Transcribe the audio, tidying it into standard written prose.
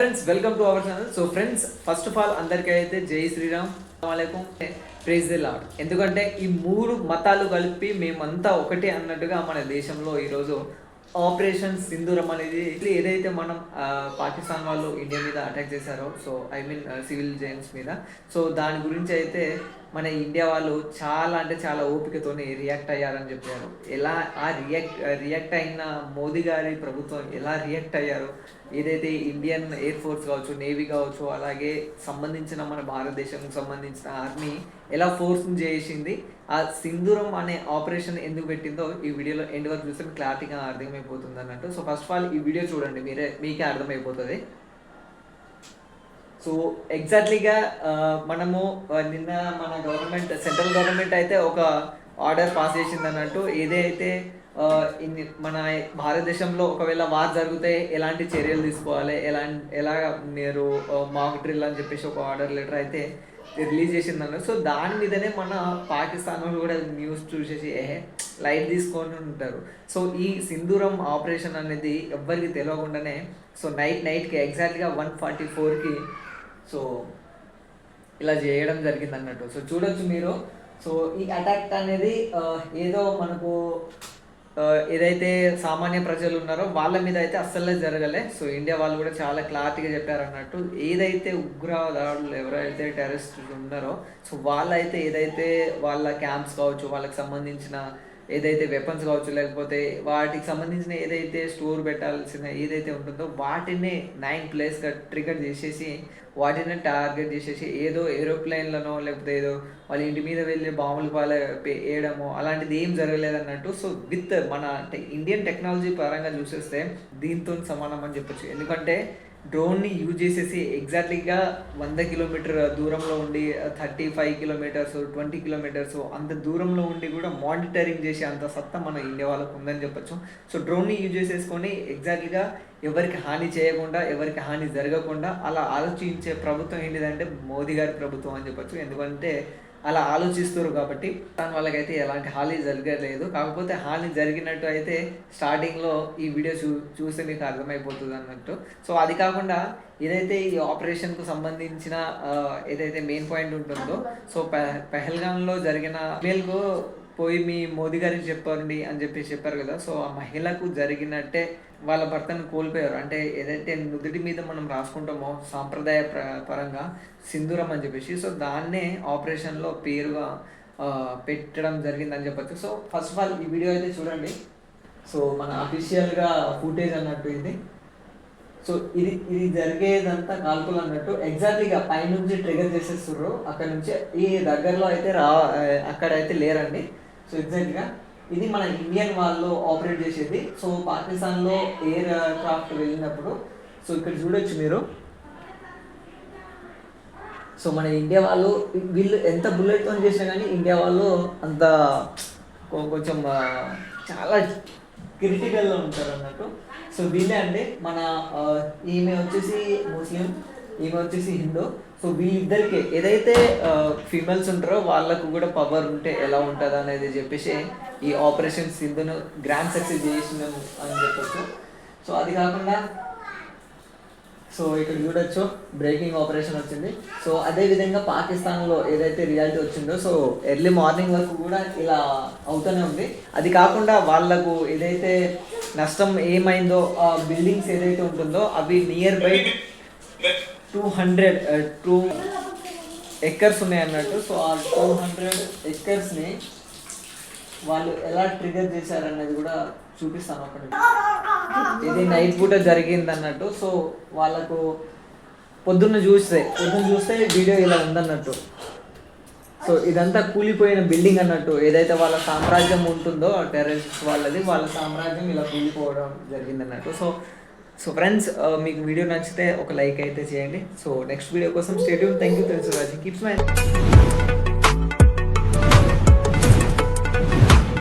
Friends welcome to our channel. So friends first of all అందరికీ అయితే జై Sriram, అస్సలాముఅలైకుం, praise the lord. ఎందుకంటే ఈ మూడు మతాలు కలిపి మేమంతా ఒకటే అన్నట్టుగా మన దేశంలో ఈరోజు ఆపరేషన్ సింధూరం అనేది ఏదైతే మనం పాకిస్తాన్ వాళ్ళు ఇండియా మీద అటాక్ చేశారో, so I mean civilians మీద, సో దాని గురించి అయితే మన ఇండియా వాళ్ళు చాలా అంటే చాలా ఓపికతోని రియాక్ట్ అయ్యారని చెప్పారు. ఎలా ఆ రియాక్ట్ అయిన మోదీ గారి ప్రభుత్వం ఎలా రియాక్ట్ అయ్యారు, ఏదైతే ఇండియన్ ఎయిర్ ఫోర్స్ కావచ్చు, నేవీ కావచ్చు, అలాగే సంబంధించిన మన భారతదేశంకి సంబంధించిన ఆర్మీ ఎలా ఫోర్స్ని చేసింది, ఆ సింధూరం అనే ఆపరేషన్ ఎందుకు పెట్టిందో ఈ వీడియోలో ఎండ్ వరకు చూస్తే క్లారిటీగా అర్థమైపోతుంది అన్నట్టు. సో ఫస్ట్ ఆఫ్ ఆల్ ఈ వీడియో చూడండి, మీకే అర్థమైపోతుంది. సో ఎగ్జాక్ట్లీగా మనము నిన్న మన గవర్నమెంట్, సెంట్రల్ గవర్నమెంట్ అయితే ఒక ఆర్డర్ పాస్ చేసింది అన్నట్టు. ఏదైతే మన భారతదేశంలో ఒకవేళ వార్ జరిగితే ఎలాంటి చర్యలు తీసుకోవాలి, ఎలా మీరు మాక్ డ్రిల్ అని చెప్పేసి ఒక ఆర్డర్ లెటర్ అయితే రిలీజ్ చేసింది అన్నారు. సో దాని మీదనే మన పాకిస్తాన్ వాళ్ళు కూడా న్యూస్ చూసేసి లైట్ తీసుకొని ఉంటారు. సో ఈ సింధూరం ఆపరేషన్ అనేది ఎవ్వరికి తెలియకుండానే సో నైట్కి ఎగ్జాక్ట్గా 1:44కి సో ఇలా చేయడం జరిగింది అన్నట్టు. సో చూడొచ్చు మీరు. సో ఈ అటాక్ అనేది ఏదో మనకు ఏదైతే సామాన్య ప్రజలు ఉన్నారో వాళ్ళ మీద అయితే అస్సలే జరగలే. సో ఇండియా వాళ్ళు కూడా చాలా క్లారిటీగా చెప్పారు అన్నట్టు. ఏదైతే ఉగ్రవాదులు ఎవరైతే టెర్రరిస్టులు ఉన్నారో సో వాళ్ళైతే ఏదైతే వాళ్ళ క్యాంప్స్ కావచ్చు, వాళ్ళకి సంబంధించిన ఏదైతే వెపన్స్ కావచ్చు, లేకపోతే వాటికి సంబంధించిన ఏదైతే స్టోర్ పెట్టాల్సిన ఏదైతే ఉంటుందో వాటిని 9 ప్లేస్గా ట్రిగర్ చేసేసి వాటిని టార్గెట్ చేసేసి ఏదో ఏరోప్లేన్లను లేకపోతే ఏదో వాళ్ళ ఇంటి మీద వెళ్ళి బాంబులు వేయడము అలాంటిది ఏం జరగలేదన్నట్టు. సో విత్ మన ఇండియన్ టెక్నాలజీ పరంగా చూసేస్తే దీంతో సమానం అని చెప్పొచ్చు. ఎందుకంటే డ్రోన్ని యూజ్ చేసేసి ఎగ్జాక్ట్లీగా 100 కిలోమీటర్ దూరంలో ఉండి 35 కిలోమీటర్స్ 20 కిలోమీటర్స్ అంత దూరంలో ఉండి కూడా మానిటరింగ్ చేసే అంత సత్తా మన ఇండియా వాళ్ళకు ఉందని చెప్పొచ్చు. సో డ్రోన్ని యూజ్ చేసేసుకొని ఎగ్జాక్ట్లీగా ఎవరికి హాని చేయకుండా, ఎవరికి హాని జరగకుండా అలా ఆలోచించే ప్రభుత్వం ఏంటిదంటే మోదీ గారి ప్రభుత్వం అని చెప్పొచ్చు. ఎందుకంటే అలా ఆలోచిస్తారు కాబట్టి దాని వాళ్ళకైతే ఎలాంటి హాని జరగలేదు. కాకపోతే హాని జరిగినట్టు అయితే స్టార్టింగ్లో ఈ వీడియో చూస్తే మీకు అర్థమైపోతుంది అన్నట్టు. సో అది కాకుండా ఏదైతే ఈ ఆపరేషన్కు సంబంధించిన ఏదైతే మెయిన్ పాయింట్ ఉంటుందో, సో పెహల్గాంలో జరిగిన మేల్కు పోయి మీ మోదీ గారికి చెప్పండి అని చెప్పారు కదా. సో ఆ మహిళకు జరిగినట్టే వాళ్ళ భర్తను కోల్పోయారు. అంటే ఏదైతే నుదుటి మీద మనం రాసుకుంటామో సాంప్రదాయ పరంగా సింధూరం అని చెప్పేసి, సో దాన్నే ఆపరేషన్లో పేరుగా పెట్టడం జరిగిందని చెప్పచ్చు. సో ఫస్ట్ ఆఫ్ ఆల్ ఈ వీడియో అయితే చూడండి. సో మన అఫీషియల్గా ఫుటేజ్ అన్నట్టు ఇది. సో ఇది జరిగేదంతా కాల్పులు అన్నట్టు. ఎగ్జాక్ట్లీగా పైనుంచి ట్రిగర్ చేసేస్తుర్రు, అక్కడ నుంచి ఈ దగ్గరలో అయితే అక్కడైతే లేరండి. సో ఎగ్జాక్ట్గా ఇది మన ఇండియన్ వాళ్ళు ఆపరేట్ చేసేది. సో పాకిస్తాన్లో ఎయిర్ క్రాఫ్ట్ వెళ్ళినప్పుడు సో ఇక్కడ చూడొచ్చు మీరు. సో మన ఇండియా వాళ్ళు వీళ్ళు ఎంత బుల్లెట్తో చేసినా కానీ ఇండియా వాళ్ళు అంత కొంచెం చాలా క్రిటికల్లో ఉంటారు అన్నట్టు. సో వీళ్ళే అండి మన ఈమె వచ్చేసి ముస్లిం, ఈమె వచ్చేసి హిందూ. సో వీళ్ళిద్దరికి ఏదైతే ఫీమేల్స్ ఉంటారో వాళ్ళకు కూడా పవర్ ఉంటే ఎలా ఉంటుంది అనేది చెప్పేసి ఈ ఆపరేషన్ సింధును గ్రాండ్ సక్సెస్ చేసినాం అని చెప్పచ్చు. సో అది కాకుండా సో ఇక్కడ చూడొచ్చు బ్రేకింగ్ ఆపరేషన్ వచ్చింది. సో అదేవిధంగా పాకిస్తాన్లో ఏదైతే రియాలిటీ వచ్చిందో సో ఎర్లీ మార్నింగ్ వరకు కూడా ఇలా అవుతూనే ఉంది. అది కాకుండా వాళ్ళకు ఏదైతే నష్టం ఏమైందో ఆ బిల్డింగ్స్ ఏదైతే ఉంటుందో అవి నియర్ బై 200 ఎకర్స్ ఉన్నాయి అన్నట్టు. సో ఆ 200 ఎకర్స్ని వాళ్ళు ఎలా ట్రిగర్ చేశారన్నది కూడా చూపిస్తాను అక్కడ. ఇది నైట్ పూట జరిగింది అన్నట్టు. సో వాళ్ళకు పొద్దున్న చూస్తే వీడియో ఇలా ఉందన్నట్టు. సో ఇదంతా కూలిపోయిన బిల్డింగ్ అన్నట్టు. ఏదైతే వాళ్ళ సామ్రాజ్యం ఉంటుందో టెర్రరిస్ట్ వాళ్ళ సామ్రాజ్యం ఇలా కూలిపోవడం జరిగింది అన్నట్టు. సో ఫ్రెండ్స్ మీకు వీడియో నచ్చితే ఒక లైక్ అయితే చేయండి. సో నెక్స్ట్ వీడియో కోసం stay tune. Thank you for watching. Keep smile.